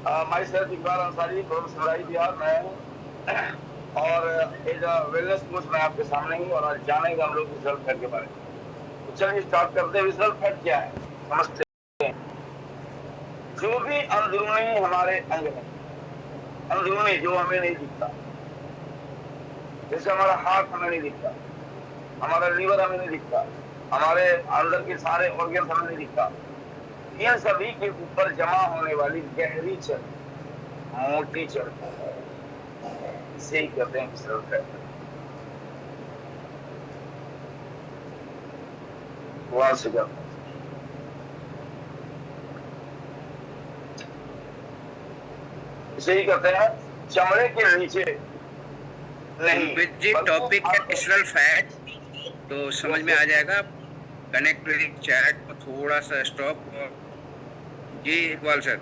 My self Iqbal Ansari from Simrai Bihar. मैं और as a wellness coach मैं आपके सामने हूँ और आज जानेंगे हम लोग विजुअल फैट के बारे में। तो चलिए स्टार्ट करते हैं। विजुअल फैट क्या है समझते हैं। जो भी अंदरूनी हमारे अंग है, अंदरूनी जो हमें नहीं दिखता, जैसे हमारा हार्ट हमें नहीं दिखता, हमारा लीवर हमें नहीं दिखता, हमारे अंदर के सारे ऑर्गन हमें नहीं दिखता, इन सभी के ऊपर जमा होने वाली गहरी चर्बी, मोटी चर्बी, इसे ही कहते हैं विसरल फैट। वहां से करते हैं इसे ही कहते हैं चमड़े के नीचे नहीं। जी टॉपिक है विसरल फैट, तो समझ में आ जाएगा। कनेक्ट विद चैट को थोड़ा सा स्टॉप। जी इकबाल सर,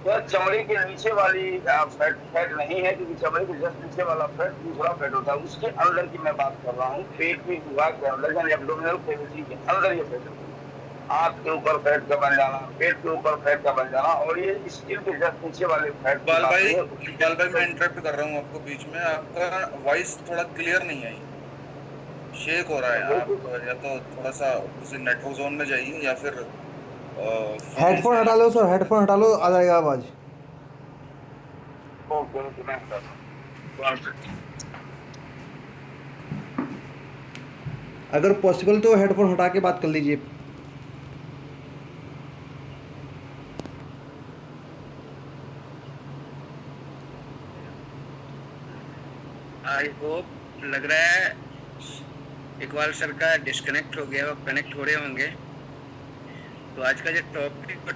यह चमड़े के नीचे वाली फैट नहीं है, क्योंकि चमड़े के जस्ट नीचे वाला फैट दूसरा फैट होता है। उसके अंदर की मैं बात कर रहा हूँ, पेट की विभाग के अंदर यानी एब्डोमिनल कैविटी के अंदर ये फैट होती है। आंख के ऊपर फैट का बन जाना, पेट के ऊपर फैट का बन जाना, और ये स्किन के जस्ट नीचे वाले फैट की बात है। इकबाल भाई मैं इंटरप्ट कर रहा हूँ आपको बीच में। आपका वॉइस थोड़ा क्लियर नहीं आई, शेक हो रहा है। आप या तो थोड़ा सा किसी नेटवर्क जोन में जाइए या फिर हेडफोन हटा लो सर, हेडफोन हटा लो, आ जाएगा आवाज। अगर पॉसिबल तो हेडफोन हटा के बात कर लीजिए। आई होप, लग रहा है इकबाल सर का डिस्कनेक्ट हो गया, वो कनेक्ट हो रहे होंगे। तो आज का जो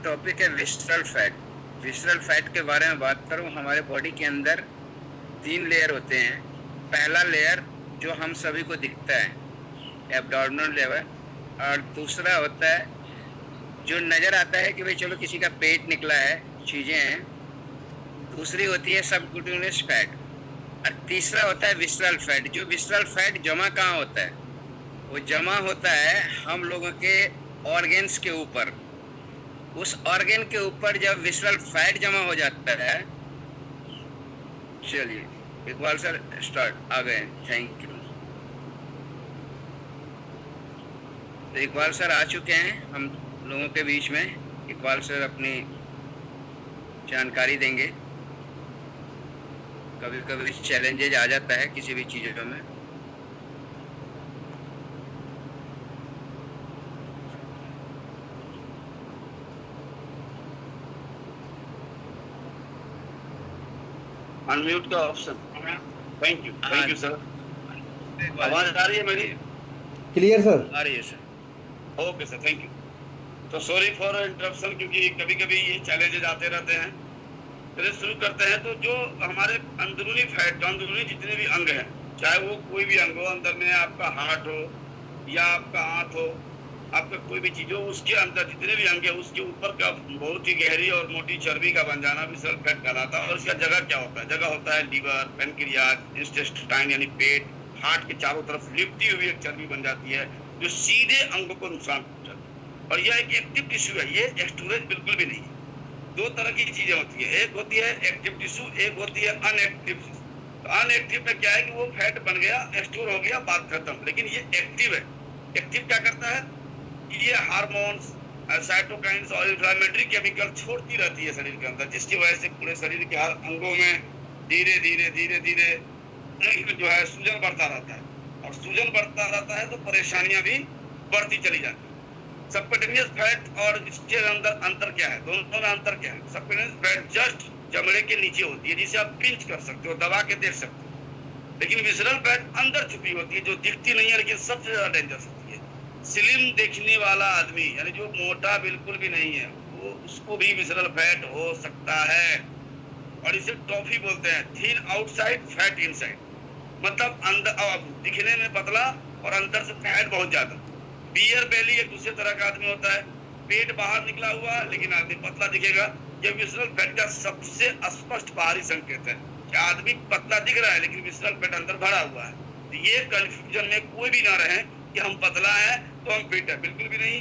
टॉपिक है विसरल फैट। विसरल फैट के बारे में बात करूं, हमारे बॉडी के अंदर 3 लेयर होते हैं। पहला लेयर जो हम सभी को दिखता है, एब्डोमिनल लेयर, और दूसरा होता है जो नज़र आता है कि भाई चलो किसी का पेट निकला है, चीज़ें हैं। दूसरी होती है सबक्यूटेनियस फैट, और तीसरा होता है विसरल फैट। जो विसरल फैट जमा कहाँ होता है? वो जमा होता है हम लोगों के ऑर्गेन्स के ऊपर। उस ऑर्गेन के ऊपर जब विसरल फैट जमा हो जाता है, चलिए इकबाल सर स्टार्ट आ गए, थैंक यू। तो इकबाल सर आ चुके हैं हम लोगों के बीच में। इकबाल सर अपनी जानकारी देंगे। कभी कभी चैलेंजेज आ जाता है किसी भी चीज़ों में। अनम्यूट का ऑप्शन। Thank you sir. आवाज आ रही है मेरी? Clear sir? आ रही है sir. Okay sir, thank you. तो सॉरी फॉर इंटरप्शन, क्योंकि कभी कभी ये चैलेंजेस आते रहते हैं। चलिए शुरू करते हैं। तो जो हमारे अंदरूनी फैट, अंदरूनी जितने भी अंग हैं, चाहे वो कोई भी अंग हो, अंदर में आपका हार्ट हो या आपका आंत हो, आपका कोई भी चीज हो, उसके अंदर जितने भी अंग है उसके ऊपर का बहुत ही गहरी और मोटी चर्बी का बन जाना विसरल फैट कहलाता है। और इसका जगह क्या होता है? जगह होता है लीवर, पेनक्रियाज, इंटेस्टाइन यानी पेट, हार्ट के चारों तरफ लिपटी हुई एक चर्बी बन जाती है जो सीधे अंग को नुकसान पहुंचाती है। और यह एक एक्टिव टिश्यू है, ये स्टोरेज बिल्कुल भी नहीं है। 2 तरह की चीजें होती है, एक होती है एक्टिव टिश्यू, एक होती है अनएक्टिव टिश्यू। तो अनएक्टिव में क्या है कि वो फैट बन गया, स्टोर हो गया, बात खत्म। लेकिन ये एक्टिव है। एक्टिव क्या करता है? ये हार्मोन्स, साइटोकाइन्स और इन्फ्लेमेटरी केमिकल छोड़ती रहती है शरीर के अंदर, जिसकी वजह से पूरे शरीर के हर अंगों में धीरे धीरे जो है सूजन बढ़ता रहता है। और सूजन बढ़ता रहता है तो परेशानियां भी बढ़ती चली जाती है। सबक्यूटेनियस फैट और इसके अंदर अंतर क्या है? दोनों में अंतर क्या है? सबक्यूटेनियस फैट जस्ट चमड़े के नीचे होती है, जिसे आप पिंच कर सकते हो, दबा के देख सकते हो। लेकिन विसरल फैट अंदर छुपी होती है, जो दिखती नहीं है, लेकिन सबसे ज्यादा डेंजरस होती है। स्लिम देखने वाला आदमी, यानी जो मोटा बिल्कुल भी नहीं है, वो उसको भी विसरल फैट हो सकता है। और इसे टॉफी बोलते हैं, थिन आउटसाइड फैट इनसाइड। मतलब अंदर दिखने में पतला और अंदर से फैट बहुत ज्यादा। बियर बेली एक दूसरे तरह का आदमी होता है, पेट बाहर निकला हुआ लेकिन आदमी पतला दिखेगा। यह विसरल फैट का सबसे स्पष्ट बाहरी संकेत है कि आदमी पतला दिख रहा है लेकिन विसरल फैट अंदर भरा हुआ है। तो ये कंफ्यूजन में कोई भी ना रहे कि हम पतला है तो हम फिट है, बिल्कुल भी नहीं।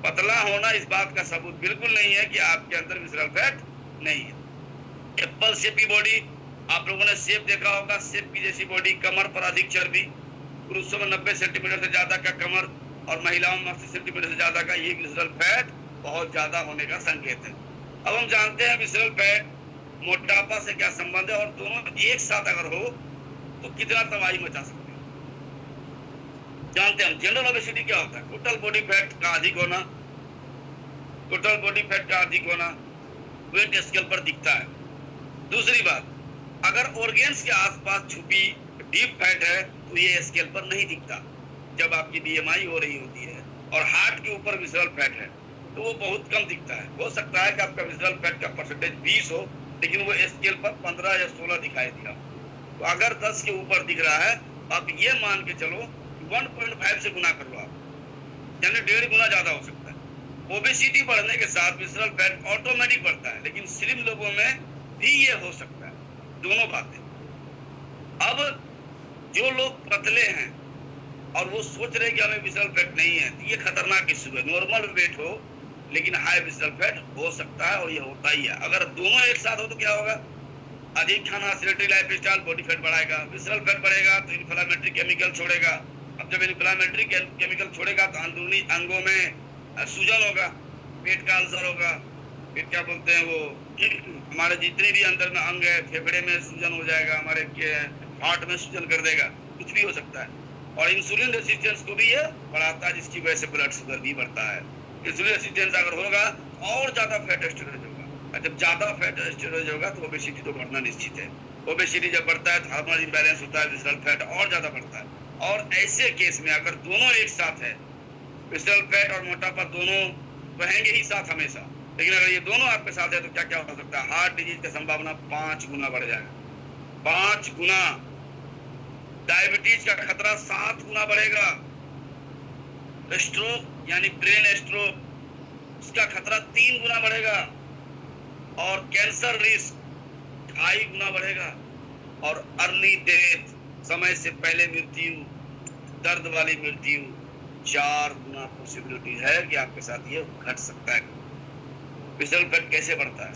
पतला होना इस बात का सबूत बिल्कुल नहीं है कि आपके अंदर विसरल फैट नहीं है। एप्पल शेप की बॉडी, आप लोगों ने शेप देखा होगा, शेप की जैसी बॉडी, कमर पर अधिक चर्बी, पुरुषों में 90 सेंटीमीटर से ज्यादा का कमर और महिलाओं में 80 सेंटीमीटर से ज्यादा का, ये विसरल फैट बहुत ज्यादा होने का संकेत है। अब हम जानते हैं विसरल फैट मोटापा से क्या संबंध है, और दोनों एक साथ अगर हो तो कितना तबाही मचा सकते हैं। जानते हैं हम जनरल ओबेसिटी क्या होता है, टोटल बॉडी फैट का अधिक होना, टोटल बॉडी फैट का अधिक होना वेट स्केल पर दिखता है। दूसरी बात, अगर ऑर्गेन्स के आसपास छुपी डीप फैट है तो ये स्केल पर नहीं दिखता। जब आपकी बीएमआई हो रही होती है और हार्ट के ऊपर विसरल फैट है तो वो बहुत कम दिखता है। हो सकता है कि आपका विसरल फैट का परसेंटेज 20 हो, लेकिन वो स्केल पर 15 या 16 दिखाई दिया। तो अगर 10 के ऊपर दिख रहा है तो आप ये मान के चलो 1.5 से गुना कर लो आप, यानी 1.5 गुना ज्यादा हो सकता है। ओबेसिटी बढ़ने के साथ विसरल फैट ऑटोमेटिक बढ़ता है, लेकिन स्लिम लोगों में भी ये हो सकता है, दोनों बातें। अब जो लोग पतले हैं और वो सोच रहे कि हमें विसरल फैट नहीं है, तो ये खतरनाक इश्यू है। नॉर्मल वेट हो लेकिन हाई विसरल फैट हो सकता है, और ये होता ही है। अगर दोनों एक साथ हो तो क्या होगा, अधिक खाना, सेडेंटरी लाइफस्टाइल बॉडी फैट बढ़ाएगा, विसरल फैट बढ़ेगा तो इन्फ्लेमेटरी केमिकल छोड़ेगा। अब जब इन्फ्लेमेटरी केमिकल छोड़ेगा तो अंदरूनी अंगों में सूजन होगा, पेट का अल्सर होगा, फिर क्या बोलते हैं वो, हमारे जितने भी अंदर में अंग है, फेफड़े में सूजन हो जाएगा, हमारे हार्ट में सूजन कर देगा, कुछ भी हो सकता है। और इंसुलिन रेसिस्टेंस को भी ये बढ़ाता है, जिसकी वजह से ब्लड शुगर भी बढ़ता है। इंसुलिन रेसिस्टेंस अगर होगा और ज्यादा फैट स्टोरेज होगा, और जब ज्यादा फैट स्टोरेज होगा तो ओबेसिटी तो बढ़ना निश्चित है। ओबेसिटी जब बढ़ता है तो हार्मोनल इंबैलेंस होता है, विसरल फैट और ज्यादा बढ़ता है। और ऐसे केस में अगर दोनों एक साथ है, विसरल फैट और मोटापा दोनों रहेंगे ही साथ हमेशा, लेकिन अगर ये दोनों आपके साथ है तो क्या क्या हो सकता है, हार्ट डिजीज की संभावना 5 गुना बढ़ जाएगा, 5 गुना। डायबिटीज का खतरा 7 गुना बढ़ेगा। स्ट्रोक यानी ब्रेन स्ट्रोक, उसका खतरा 3 गुना बढ़ेगा। और कैंसर रिस्क 2.5 गुना बढ़ेगा। और अर्ली डेथ, समय से पहले मृत्यु, दर्द वाली मृत्यु, 4 गुना पॉसिबिलिटी है कि आपके साथ ये घट सकता है। विसरल फैट कैसे बढ़ता है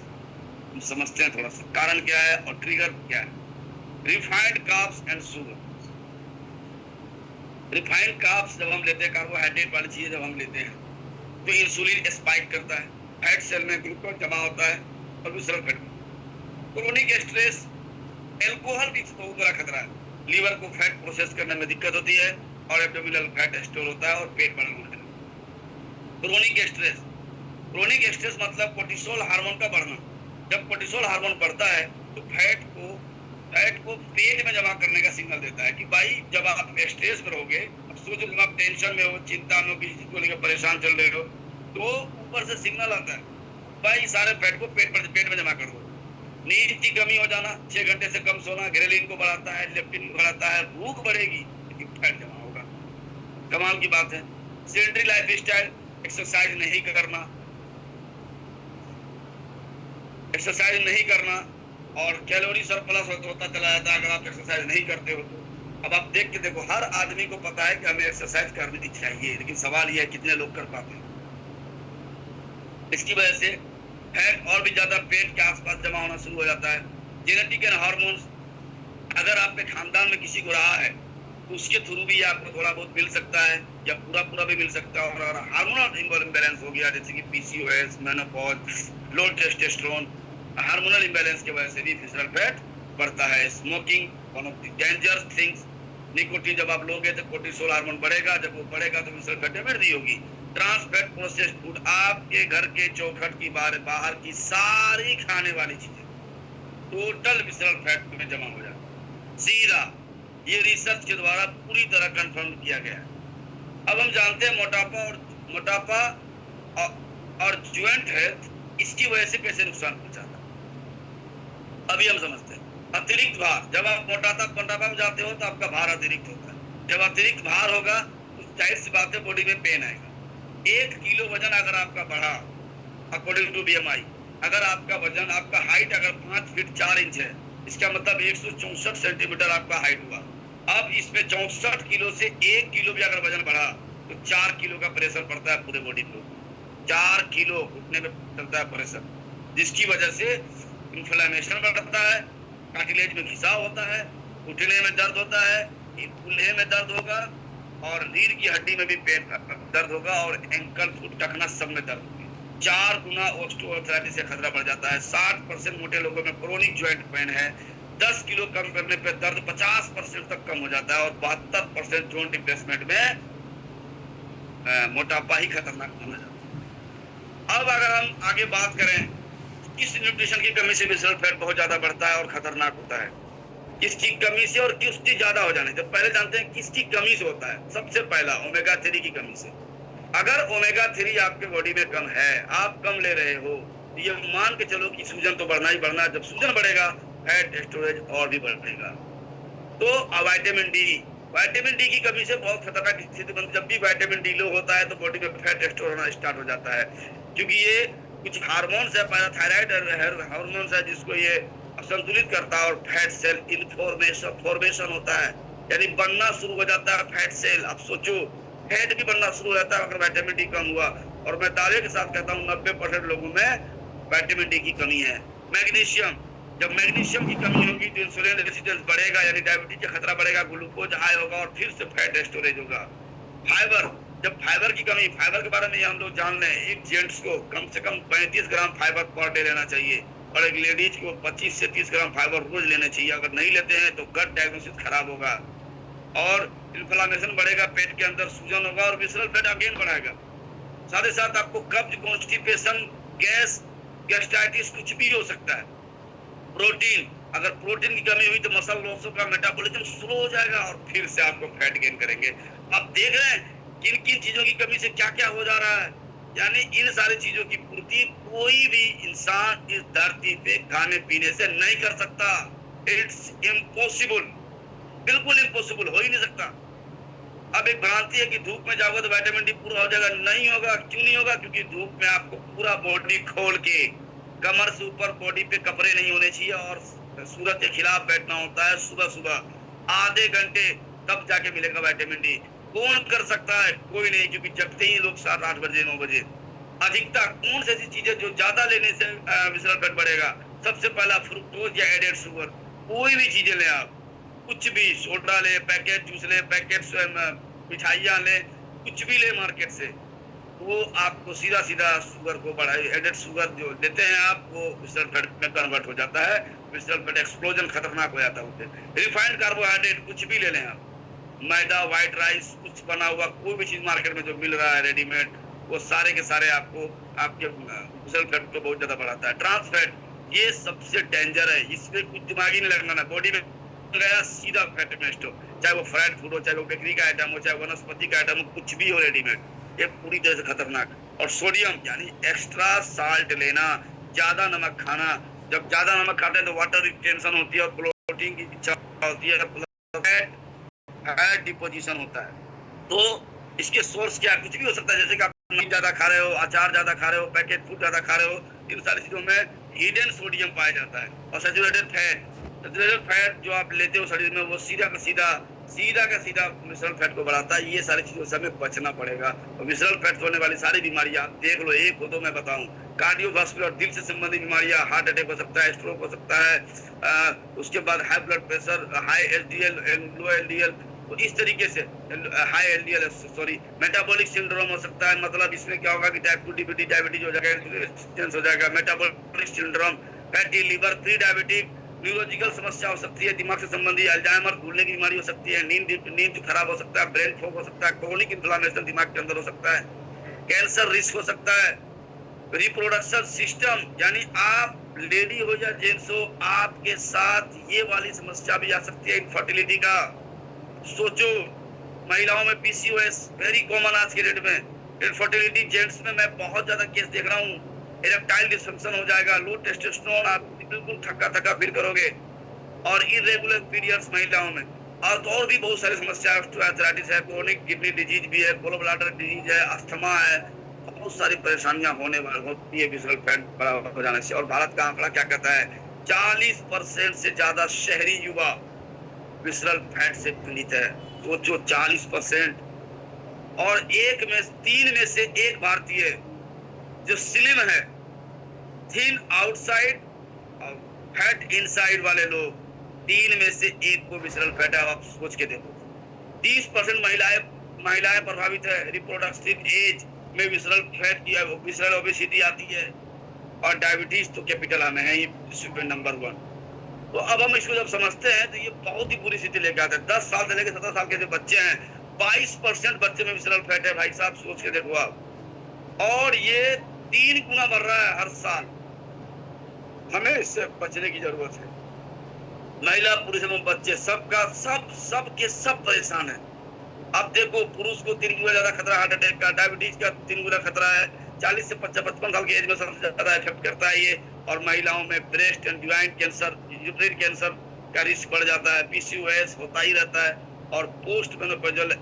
हम समझते हैं थोड़ा सा, कारण क्या है और ट्रिगर क्या है। Refined carbs and sugar. Refined carbs जब हम लेते हैं, कार्बोहाइड्रेट वाली चीजें जब हम लेते हैं तो इंसुलिन स्पाइक करता है, फैट सेल में ग्लूकोज जमा होता है और visceral fat. Chronic stress, alcohol भी बहुत बड़ा खतरा है। लीवर को फैट प्रोसेस करने में दिक्कत होती है और एब्डोमिनल फैट स्टोर होता है और पेट बड़ा होता है। क्रोनिक स्ट्रेस, क्रोनिक स्ट्रेस मतलब कोर्टिसोल हार्मोन का बढ़ना। जब कोर्टिसोल हार्मोन बढ़ता है तो फैट को पेट में जमा करने का सिग्नल देता है कि भाई जब आप स्ट्रेस में रहोगे, अब सोचो जब आप टेंशन में हो, चिंता में हो, किसी चीज को लेकर परेशान चल रहे हो, तो ऊपर से सिग्नल आता है भाई सारे फैट को पेट में जमा कर दो। नींद की कमी हो जाना, 6 घंटे से कम सोना ग्रेलिन को बढ़ाता है, लेप्टिन को बढ़ाता है, भूख बढ़ेगी लेकिन फैट जमा होगा। कमाल की बात है। सेडेंटरी लाइफस्टाइल, एक्सरसाइज नहीं करना, एक्सरसाइज नहीं करना और कैलोरी सरप्लस होता चला जाता है अगर आप एक्सरसाइज नहीं करते हो। अब आप देख के देखो, हर आदमी को पता है कि हमें एक्सरसाइज करनी चाहिए, लेकिन सवाल यह है कितने लोग कर पाते हैं। इसकी वजह से फैट और भी ज्यादा पेट के आसपास जमा होना शुरू हो जाता है। जेनेटिक एंड हार्मोन्स, अगर आपके खानदान में किसी को रहा है तो उसके थ्रू भी आपको थोड़ा बहुत मिल सकता है या पूरा भी मिल सकता है। और अगर हार्मोनल इम्बैलेंस हो गया जैसे कि पीसीओएस, मेनोपॉज, लो टेस्टोस्टेरोन, हार्मोनल इम्बैलेंस की वजह से भी विसरल फैट बढ़ता है। Smoking, one of the dangerous things. Nicotine जब आप लोगे तो कोर्टिसोल हार्मोन बढ़ेगा, जब वो बढ़ेगा तो विसरल फैट में वृद्धि होगी। ट्रांस फैट प्रोसेस्ड फूड, आपके घर के चौखट की बाहर की सारी खाने वाली चीजें टोटल विसरल फैट में जमा हो जाए सीधा। ये रिसर्च के द्वारा पूरी तरह कंफर्म किया गया है। अब हम जानते हैं मोटापा और ज्वाइंट हेल्थ इसकी वजह से कैसे नुकसान पहुंचाता है, अभी हम समझते हैं। अतिरिक्त भार, जब आप मोटापा में जाते हो तो आपका भार अतिरिक्त होता है। जब अतिरिक्त भार होगा तो जाहिर सी बात है बॉडी में पेन आएगा। 1 किलो वजन अगर आपका बढ़ा अकॉर्डिंग टू बीएमआई, अगर आपका वजन, आपका हाइट अगर 5 फीट 4 इंच है, इसका मतलब 164 सेंटीमीटर आपका हाइट हुआ। अब इसमें 64 किलो से 1 किलो भी अगर वजन बढ़ा तो 4 किलो का प्रेशर पड़ता है पूरे बॉडी पे। 4 किलो घुटने में चलता है प्रेशर, जिसकी वजह से इन्फ्लेमेशन बढ़ता है, कार्टिलेज में घिसाव होता है, घुटने में दर्द होता है, कूल्हे में दर्द होगा और रीढ़ की हड्डी में भी पेट दर्द होगा और एंकल फुट टखना सब में दर्द होगी। 4 गुना ऑस्टियोआर्थराइटिस से खतरा बढ़ जाता है। 60% मोटे लोगों में क्रोनिक जॉइंट पेन है। 10 किलो कम करने पे दर्द 50% तक कम हो जाता है और 72% जॉइंट रिप्लेसमेंट में मोटापा ही खतरनाक माना जाता है। अब अगर हम आगे बात करें किस न्यूट्रिशन की कमी से विसरल फैट बहुत ज्यादा बढ़ता है और खतरनाक होता है, किसकी कमी से और किसकी ज्यादा हो जाने से। पहले जानते हैं किसकी कमी से होता है। सबसे पहला ओमेगा 3 की कमी से। अगर ओमेगा 3 आपके बॉडी में कम है, आप कम ले रहे हो, ये मान के चलो कि सूजन तो बढ़ना ही बढ़ना है। जब सूजन बढ़ेगा फैट स्टोरेज और भी बढ़ेगा। तो विटामिन डी की कमी से बहुत खतरनाक स्थिति बनती है। जब भी विटामिन डी लो होता है तो बॉडी में फैट स्टोर होना स्टार्ट हो जाता है, क्योंकि ये कुछ हार्मोन्स है, पैराथायराइड हार्मोन्स है जिसको ये संतुलित करता है और फैट सेल फॉर्मेशन होता है, यानी बनना शुरू हो जाता है फैट सेल। अब सोचो फैट भी बनना शुरू हो जाता है अगर विटामिन डी कम हुआ। और मैं दावे के साथ कहता हूँ 90% लोगों में विटामिन डी की कमी है। मैग्नीशियम, जब मैग्नीशियम की कमी होगी तो इंसुलिन रेजिस्टेंस बढ़ेगा, यानी डायबिटीज का खतरा बढ़ेगा, ग्लूकोज हाई होगा और फिर से फैट स्टोरेज होगा। फाइबर, जब फाइबर की कमी, फाइबर के बारे में हम लोग जान लें, एक जेंट्स को कम से कम 35 ग्राम फाइबर पर डे लेना चाहिए और एक लेडीज को 25 से 30 ग्राम फाइबर रोज लेने चाहिए। अगर नहीं लेते हैं तो गट डायग्नोसिस खराब होगा और इन्फ्लेमेशन बढ़ेगा, पेट के अंदर सूजन होगा और विसरल फैट अगेन बढ़ाएगा। साथ ही साथ आपको कब्ज, कॉन्स्टिपेशन, गैस, गैस्ट्राइटिस कुछ भी हो सकता है। प्रोटीन, अगर प्रोटीन की कमी हुई तो मसल लॉस का मेटाबॉलिज्म स्लो हो जाएगा और फिर से आपको फैट गेन करेंगे। आप देख रहे हैं किन किन चीजों की कमी से क्या क्या हो जा रहा है, यानी इन सारी चीजों की पूर्ति कोई भी इंसान इस धरती पे खाने पीने से नहीं कर सकता। इट्स इम्पॉसिबल, बिल्कुल इम्पॉसिबल, हो ही नहीं सकता। अब एक भ्रांति है कि धूप में जाओगे तो विटामिन डी पूरा हो जाएगा, नहीं होगा। क्यों नहीं होगा? क्योंकि धूप में आपको पूरा बॉडी खोल के कमर से ऊपर बॉडी पे कपड़े नहीं होने चाहिए और सूरज के खिलाफ बैठना होता है सुबह सुबह आधे घंटे, तब जाके मिलेगा विटामिन डी। कौन कर सकता है? कोई नहीं, क्योंकि जगते ही लोग 7-8 बजे 9 बजे। अधिकता कौन सी ऐसी चीजें जो ज्यादा लेने से विसरल फैट बढ़ेगा? सबसे पहला फ्रुक्टोज या एडेड शुगर। कोई भी चीजें ले आप, कुछ भी, सोडा ले, पैकेट जूस ले, पैकेट मिठाइयाँ ले, कुछ भी ले मार्केट से, वो आपको सीधा सीधा शुगर को बढ़ाए। एडेड शुगर जो लेते हैं आप, वो विसरल फैट में कन्वर्ट हो जाता है। विसरल फैट एक्सप्लोजन खतरनाक हो जाता है। रिफाइंड कार्बोहाइड्रेट कुछ भी ले लें आप, मैदा, व्हाइट राइस, कुछ बना हुआ कोई भी चीज मार्केट में जो मिल रहा है रेडीमेड, वो सारे के सारे आपको आपके विसरल फैट को बहुत ज्यादा बढ़ाता है। ट्रांस फैट, ये सबसे डेंजर है, इसमें कुछ दिमाग ही नहीं लगना ना, बॉडी में गया सीधा फैट में स्टोर, चाहे वो फ्राइड फूड हो, चाहे वो बेकरी का आइटम हो, चाहे वनस्पति का आइटम हो, कुछ भी हो रेडीमेड, ये पूरी तरह से खतरनाक। और सोडियम, यानी एक्स्ट्रा साल्ट लेना, ज्यादा नमक खाना। जब ज्यादा नमक खाते हैं तो वाटर रिटेंशन होती है और प्रोटीन की इच्छा होती है, फैट डिपोजिशन होता है। तो इसके सोर्स क्या, कुछ भी हो सकता है, जैसे कि आप नमक ज्यादा खा रहे हो, अचार ज्यादा खा रहे हो, पैकेट फूड ज्यादा खा रहे हो, इन सारी चीजों में हिडन सोडियम पाया जाता है। और सैचुरेटेड फैट जो आप लेते हो शरीर में, वो सीधा का सीधा विसरल फैट को बढ़ाता है। ये सारी चीजों से हमें बचना पड़ेगा। और विसरल फैट से होने वाली सारी बीमारियां देख लो, एक हो तो मैं बताऊं, कार्डियोवास्कुलर, दिल से संबंधित बीमारियां, हार्ट अटैक हो सकता है, स्ट्रोक हो सकता है, उसके बाद high blood pressure, high HDL, low LDL, तो इस तरीके से हाई एलडीएल मेटाबॉलिक सिंड्रोम हो सकता है। मतलब इसमें क्या होगा कि टाइप 2 डायबिटीज हो जाएगा, हो जाएगा, metabolic syndrome, fatty liver, pre diabetic, neurological समस्या हो सकती है, दिमाग से संबंधी, अल्जाइमर, भूलने की बीमारी हो सकती है, नींद खराब हो सकता है, ब्रेन फॉग हो सकता है, क्रोनिक इन्फ्लेमेशन दिमाग के अंदर हो सकता है, कैंसर रिस्क हो सकता है, रिप्रोडक्शन सिस्टम, यानी आप लेडी हो या जेंट्स हो, आपके साथ ये वाली समस्या भी आ सकती है, इनफर्टिलिटी का। सोचो, महिलाओं में पीसीओएस वेरी कॉमन आज के डेट में, इनफर्टिलिटी जेंट्स में मैं बहुत ज्यादा केस देख रहा हूँ, इरेक्टाइल डिसफंक्शन हो जाएगा, लो टेस्टोस्टेरोन, आप बिल्कुल थका फील करोगे, और इरेगुलर पीरियड्स महिलाओं में, और भी बहुत सारी समस्या, ऑस्टियोआर्थराइटिस है, क्रोनिक किडनी डिजीज भी है, गॉल ब्लैडर डिजीज है, अस्थमा है, बहुत सारी परेशानियां होने वाली होती है विसरल फैट बड़ा हो जाने से। और भारत का आंकड़ा क्या कहता है, 40% से ज्यादा शहरी युवा विसरल फैट से पीड़ित है। सोचो 40%, और 3 में से 1 भारतीय जो स्लिम है, थिन आउटसाइड और फैट इनसाइड वाले लोग, 3 में से 1 को विसरल फैट है। आप सोच के देखो, 30% महिलाएं प्रभावित है। रिप्रोडक्टिव एज में विसरल फैट की, विसरल ओबेसिटी आती है, और डायबिटीज तो कैपिटल हमें है ही नंबर 1। तो अब हम इसको जब समझते हैं तो ये बहुत ही बुरी स्थिति लेके आते हैं। 10 साल से लेकर 17 साल के जो बच्चे हैं, 22% बच्चे में विसरल फैट है। भाई साहब सोच के देखो आप, और ये 3 गुना बढ़ रहा है हर साल। हमें इससे बचने की जरूरत है। महिला, पुरुष एवं बच्चे सब परेशान है। अब देखो, पुरुष को 3 गुना ज्यादा खतरा हार्ट अटैक का, डायबिटीज का 3 गुना खतरा है। 40 से 55 साल की एज में सबसे ज्यादा इफेक्ट करता है ये। और महिलाओं में breast and urine cancer, uterine cancer का रिस्क बढ़ जाता है। पीसीओएस होता ही रहता है, और पोस्ट मेनोपॉजल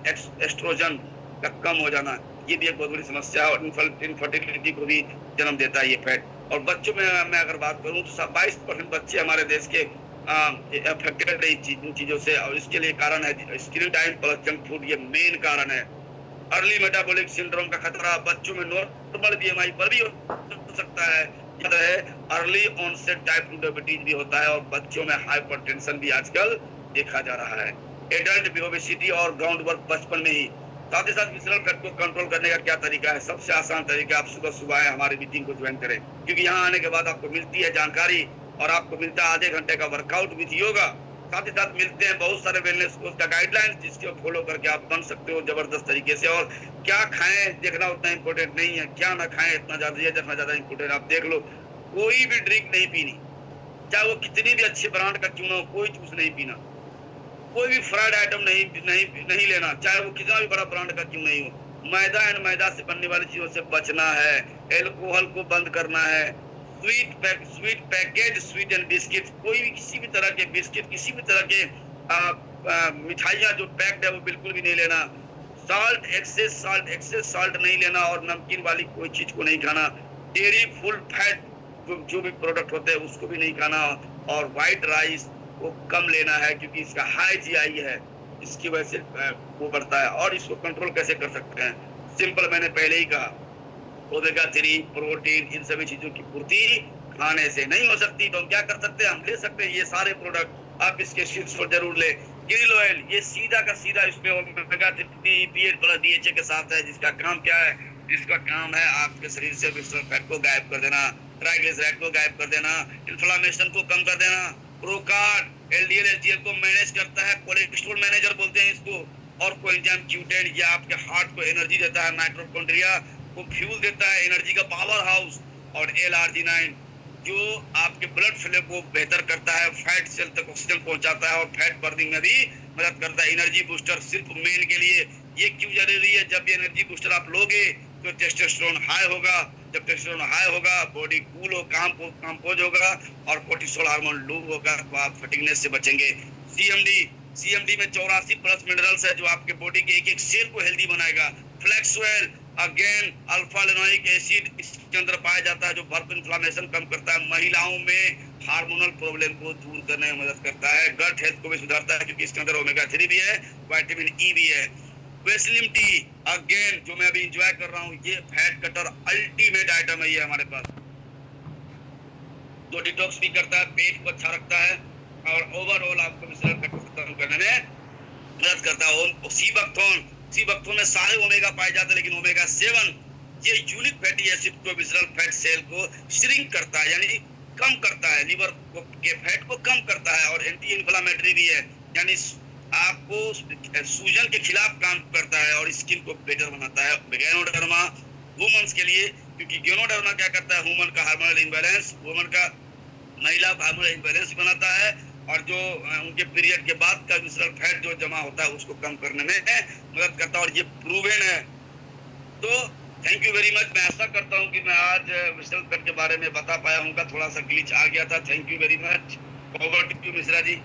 एस्ट्रोजन का कम हो जाना, ये भी एक बहुत बड़ी समस्या है, और इनफर्टिलिटी को भी जन्म देता है ये फैट। और बच्चों में मैं अगर बात करूं तो 22% बच्चे हमारे देश के अफेक्टेड है इन चीजों से। और इसके लिए कारण है screen time plus junk food, ये मेन कारण है। अर्ली मेटाबॉलिक सिंड्रोम का खतरा बच्चों में नॉर्मल बीएमआई पर भी हो सकता है। अर्ली ऑनसेट टाइप 2 डायबिटीज भी होता है, और बच्चों में हाइपरटेंशन भी आजकल देखा जा रहा है। एडल्ट ओबेसिटी और ग्राउंड वर्क बचपन में ही। साथ ही साथ विसरल फैट को कंट्रोल करने का क्या तरीका है? सबसे आसान तरीका, आप सुबह सुबह हमारी मीटिंग को ज्वाइन करें, क्योंकि यहाँ आने के बाद आपको मिलती है जानकारी, और आपको मिलता है आधे घंटे का वर्कआउट विद योगा। साथ ही साथ मिलते हैं बहुत सारे वेलनेस कोच का गाइडलाइंस, जिसके फॉलो करके आप बन सकते हो जबरदस्त तरीके से। और क्या खाएं देखना उतना इम्पोर्टेंट नहीं है, क्या ना खाएं इतना ज्यादा, ये देखना ज्यादा इम्पोर्टेंट। आप देख लो, कोई भी ड्रिंक नहीं पीनी, चाहे वो कितनी भी अच्छे ब्रांड का क्यों ना हो। कोई जूस नहीं पीना, कोई भी फ्राइड आइटम नहीं लेना, चाहे वो कितना भी बड़ा ब्रांड का क्यों नहीं हो। मैदा एंड मैदा से बनने वाली चीजों से बचना है। एल्कोहल को बंद करना है। Sweet package, sweet and biscuit, कोई भी किसी भी तरह के बिस्किट, किसी भी तरह के मिठाइयाँ जो पैक्ड है वो बिल्कुल भी नहीं लेना। एक्सेस साल्ट नहीं लेना, और नमकीन वाली कोई चीज को नहीं खाना। डेयरी फुल फैट जो भी प्रोडक्ट होते हैं उसको भी नहीं खाना, और व्हाइट राइस को कम लेना है, क्योंकि इसका हाई जीआई है, इसकी वजह से वो बढ़ता है। और इसको कंट्रोल कैसे कर सकते हैं? सिंपल, मैंने पहले ही कहा, ओमेगा 3, प्रोटीन, इन सभी चीजों की पूर्ति खाने से नहीं हो सकती। तो हम क्या कर सकते हैं? हम ले सकते हैं ये सारे प्रोडक्ट। आप इसके शीट्स को जरूर ले। गिरिल ऑयल, ये सीधा का सीधा इसमें ओमेगा 3 EPA प्लस DHA के साथ है, जिसका काम क्या है? जिसका काम है आपके शरीर से विसरल फैट को गायब कर देना, ट्राइग्लिसराइड को गायब कर देना, इन्फ्लेमेशन को कम कर देना। प्रोकार्ड LDL HDL को मैनेज करता है, कोलेस्ट्रॉल मैनेजर बोलते हैं इसको। और कोएंजाइम Q10, ये आपके हार्ट को एनर्जी देता है, माइटोकॉन्ड्रिया को फ्यूल देता है, एनर्जी का पावर हाउस। और LRG9 जो आपके ब्लड फ्लो को बेहतर करता है, फैट सेल तक ऑक्सीजन पहुंचाता है, और फैट बर्निंग में भी मदद करता है। एनर्जी बूस्टर सिर्फ मेन के लिए। ये क्यों जरूरी है? जब ये एनर्जी बूस्टर आप लोगे तो टेस्टोस्टेरोन हाई होगा। जब टेस्टोस्टेरोन हाई होगा, बॉडी कूल हो, कंपोज होगा, और कोर्टिसोल हार्मोन लो होगा, तो आप फटीगनेस से बचेंगे। CMD में 84 प्लस मिनरल्स है, जो आपके बॉडी के एक एक सेल को हेल्दी बनाएगा। Flax oil, again alpha linoleic acid इसके अंदर पाया जाता है, जो बर्फ इन्फ्लेमेशन कम करता है। महिलाओं में हार्मोनल प्रॉब्लम को दूर करने में मदद करता है। गट हेल्थ को भी सुधारता है, क्योंकि इसके अंदर ओमेगा 3 भी है, विटामिन E भी है। वेस्लिम टी, अगेन जो मैं अभी इंजॉय कर रहा हूँ, ये फैट कटर अल्टीमेट आइटम है ये हमारे पास, जो डिटॉक्स भी करता है, पेट को अच्छा रखता है, और ओवरऑल आपको विसरल फैट को खत्म करने में मदद करता है। सीबकथोन में सारे ओमेगा पाए जाते हैं, लेकिन ओमेगा 7 ये यूनिक फैटी एसिड को, विसरल फैट सेल को श्रिंक करता है, यानी कम करता है, लिवर के फैट को कम करता है, और एंटी इन्फ्लेमेटरी भी है, यानी आपको सूजन के खिलाफ काम करता है, और स्किन को बेटर बनाता है। गैनोडर्मा वुमेन्स के लिए, क्योंकि गैनोडर्मा क्या करता है? ह्यूमन का हार्मोनल इम्बैलेंस, महिला का हार्मोनल इम्बैलेंस बनाता है, और जो उनके पीरियड के बाद का विसरल फैट जो जमा होता है उसको कम करने में मदद करता है, और ये प्रूवन है। तो थैंक यू वेरी मच। मैं आशा करता हूँ कि मैं आज विसरल फैट के बारे में बता पाया हूँ। थोड़ा सा ग्लिच आ गया था। Thank you very much. Over to you Mishra ji.